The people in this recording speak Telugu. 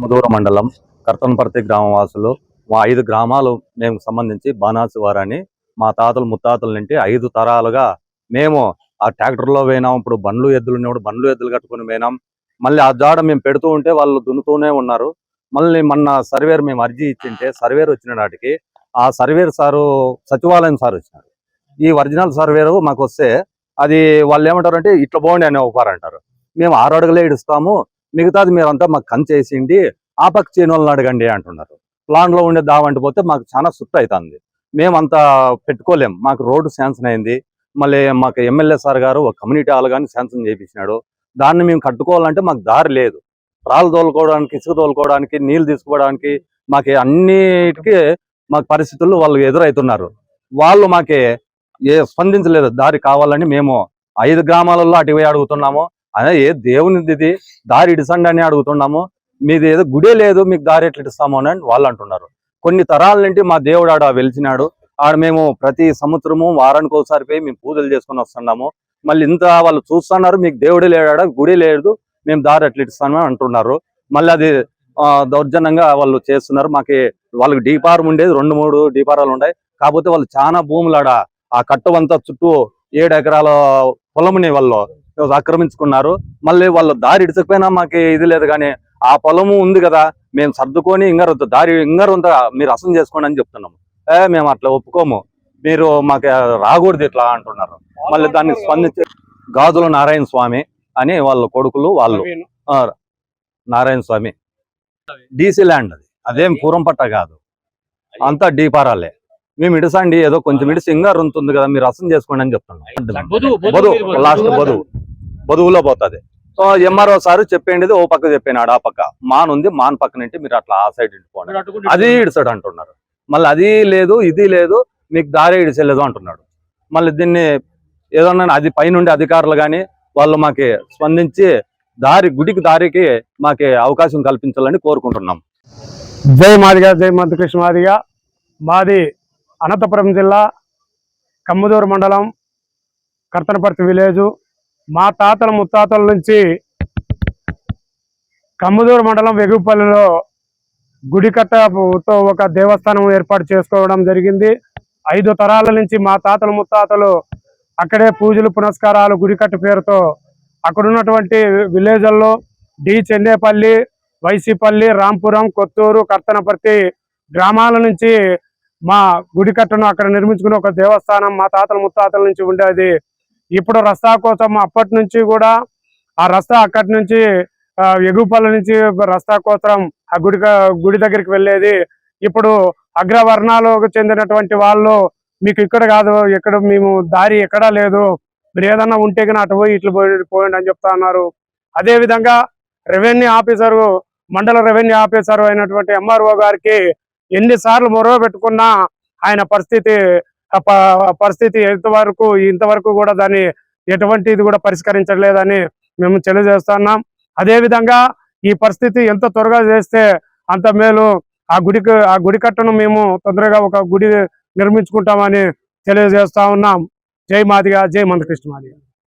ముదూరు మండలం కర్తనపర్తి గ్రామ వాసులు మా 5 గ్రామాలు మేము సంబంధించి బాణాసి వారని మా తాతలు ముత్తాతల నుండి 5 తరాలుగా మేము ఆ ట్రాక్టర్లో పోయినాం. ఇప్పుడు బండ్లు ఎద్దులు కట్టుకుని పోయినాం. మళ్ళీ ఆ జాడ మేము పెడుతూ ఉంటే వాళ్ళు దున్నుతూనే ఉన్నారు. మళ్ళీ మొన్న సర్వేర్ మేము అర్జీ ఇచ్చింటే సర్వేర్ వచ్చిన నాటికి ఆ సర్వేర్ సారు సచివాలయం సార్ వచ్చినారు. ఈ ఒరిజినల్ సర్వేరు మాకు వస్తే అది వాళ్ళు ఏమంటారంటే ఇట్లా పోండి అని అంటారు. మేము 6 అడుగులే ఇడుస్తాము, మిగతాది మీరంతా మాకు కంచేసిండి ఆ పక్క చేనులను అడగండి అంటున్నారు. ప్లాన్లో ఉండే దావంటి పోతే మాకు చాలా సుట్టు అవుతుంది. మేమంతా పెట్టుకోలేం. మాకు రోడ్డు శాంక్షన్ అయింది. మళ్ళీ మాకు ఎమ్మెల్యే సార్ గారు ఒక కమ్యూనిటీ హాల్ కానీ శాంక్షన్ చేయించినాడు. దాన్ని మేము కట్టుకోవాలంటే మాకు దారి లేదు. రాళ్ళు తోలుకోవడానికి, ఇసుక తోలుకోవడానికి, నీళ్లు తీసుకోవడానికి మాకు అన్నిటికీ మాకు పరిస్థితులు వాళ్ళు ఎదురవుతున్నారు. వాళ్ళు మాకే స్పందించలేదు. దారి కావాలని మేము 5 గ్రామాలలో అటు పోయి అడుగుతున్నాము. అదే ఏ దేవునిది దారి ఇడిసండి అని అడుగుతున్నాము. మీది ఏదో గుడే లేదు, మీకు దారి ఎట్లా ఇస్తాము అని వాళ్ళు అంటున్నారు. కొన్ని తరాల నుండి మా దేవుడు ఆడ వెలిచినాడు. ఆడ మేము ప్రతి సంవత్సరము వారానికి ఒకసారి పోయి మేము పూజలు చేసుకొని వస్తున్నాము. మళ్ళీ ఇంత వాళ్ళు చూస్తున్నారు, మీకు దేవుడే లేడా, గుడి లేదు, మేము దారి ఎట్లా ఇస్తాము అంటున్నారు. మళ్ళీ అది దౌర్జన్యంగా వాళ్ళు చేస్తున్నారు. వాళ్ళకి డీపారం ఉండేది 2-3 డీపారాలు ఉన్నాయి. కాకపోతే వాళ్ళు చాలా భూములు ఆడ ఆ కట్టవంతా చుట్టూ 7 ఎకరాల పొలంని వాళ్ళు ఆక్రమించుకున్నారు. మళ్ళీ వాళ్ళు దారి ఇడిచకపోయినా మాకు ఇది లేదు, కానీ ఆ పొలము ఉంది కదా, మేము సర్దుకొని ఇంగారు దారి ఇంగారంతా మీరు అసం చేసుకోండి అని చెప్తున్నాము. మేము అట్లా ఒప్పుకోము, మీరు మాకు రాకూడదు ఇట్లా అంటున్నారు. మళ్ళీ దాన్ని స్పందించి గాజుల నారాయణ స్వామి అని వాళ్ళ కొడుకులు, వాళ్ళు నారాయణ స్వామి డీసీ ల్యాండ్, అదేం పూరం పట్ట కాదు, అంతా డీపారాలే. మేము ఇడిసండి ఏదో కొంచెం ఇడిసి ఇంగారు ఉంటుంది కదా, మీరు అసం చేసుకోండి అని చెప్తున్నాం. లాస్ట్ బదువులో పోతుంది. సో ఎంఆర్ఓ సార్ చెప్పేది ఓ పక్క చెప్పినాడు, ఆ పక్క మాన్ ఉంది, మాన్ పక్క నుండి మీరు అట్లా ఆ సైడ్ ఇంటిపోండి అది ఇడిసాడు అంటున్నారు. మళ్ళీ అది లేదు, ఇది లేదు, మీకు దారి ఇడిసేలేదు అంటున్నాడు. మళ్ళీ దీన్ని ఏదన్నా అది పైనుండి అధికారులు కానీ వాళ్ళు మాకు స్పందించి గుడికి దారికి మాకు అవకాశం కల్పించాలని కోరుకుంటున్నాం. జై మాదిగా, జై మంత్రకృష్ణ మాదిగా. మాది అనంతపురం జిల్లా కమ్మదూరు మండలం కర్తనపర్తి విలేజు. మా తాతల ముత్తాతల నుంచి కమ్మదూరు మండలం వెగుపల్లిలో గుడికట్టతో ఒక దేవస్థానం ఏర్పాటు చేసుకోవడం జరిగింది. 5 తరాల నుంచి మా తాతల ముత్తాతలు అక్కడే పూజలు పునస్కారాలు గుడికట్టు పేరుతో అక్కడ ఉన్నటువంటి విలేజ్ల్లో చెన్నేపల్లి, వైసీపల్లి, రాంపురం, కొత్తూరు, కర్తనపర్తి గ్రామాల నుంచి మా గుడికట్టును అక్కడ నిర్మించుకున్న ఒక దేవస్థానం మా తాతల ముత్తాతల నుంచి ఉండేది. ఇప్పుడు రస్తా కోసం అప్పటి నుంచి కూడా ఆ రస్తా అక్కడి నుంచి ఎగుపల్లి నుంచి రస్తా కోసం ఆ గుడి దగ్గరికి వెళ్ళేది. ఇప్పుడు అగ్రవర్ణాలకు చెందినటువంటి వాళ్ళు మీకు ఇక్కడ కాదు, ఇక్కడ మేము దారి ఎక్కడా లేదు, మీరు ఏదన్నా ఉంటే కానీ అటు పోయి ఇట్లు పోయండి అని చెప్తా ఉన్నారు. అదేవిధంగా రెవెన్యూ ఆఫీసరు, మండల రెవెన్యూ ఆఫీసర్ అయినటువంటి ఎంఆర్ఓ గారికి ఎన్నిసార్లు మొరవ పెట్టుకున్నా ఆయన పరిస్థితి ఇంతవరకు కూడా దాన్ని ఎటువంటిది కూడా పరిష్కరించలేదని మేము తెలియజేస్తున్నాం. అదేవిధంగా ఈ పరిస్థితి ఎంత త్వరగా చేస్తే అంత మేలు. ఆ గుడికట్టును మేము తొందరగా ఒక గుడి నిర్మించుకుంటామని తెలియజేస్తా ఉన్నాం. జై మాదిగా, జై మందకృష్ణ మాదిగా.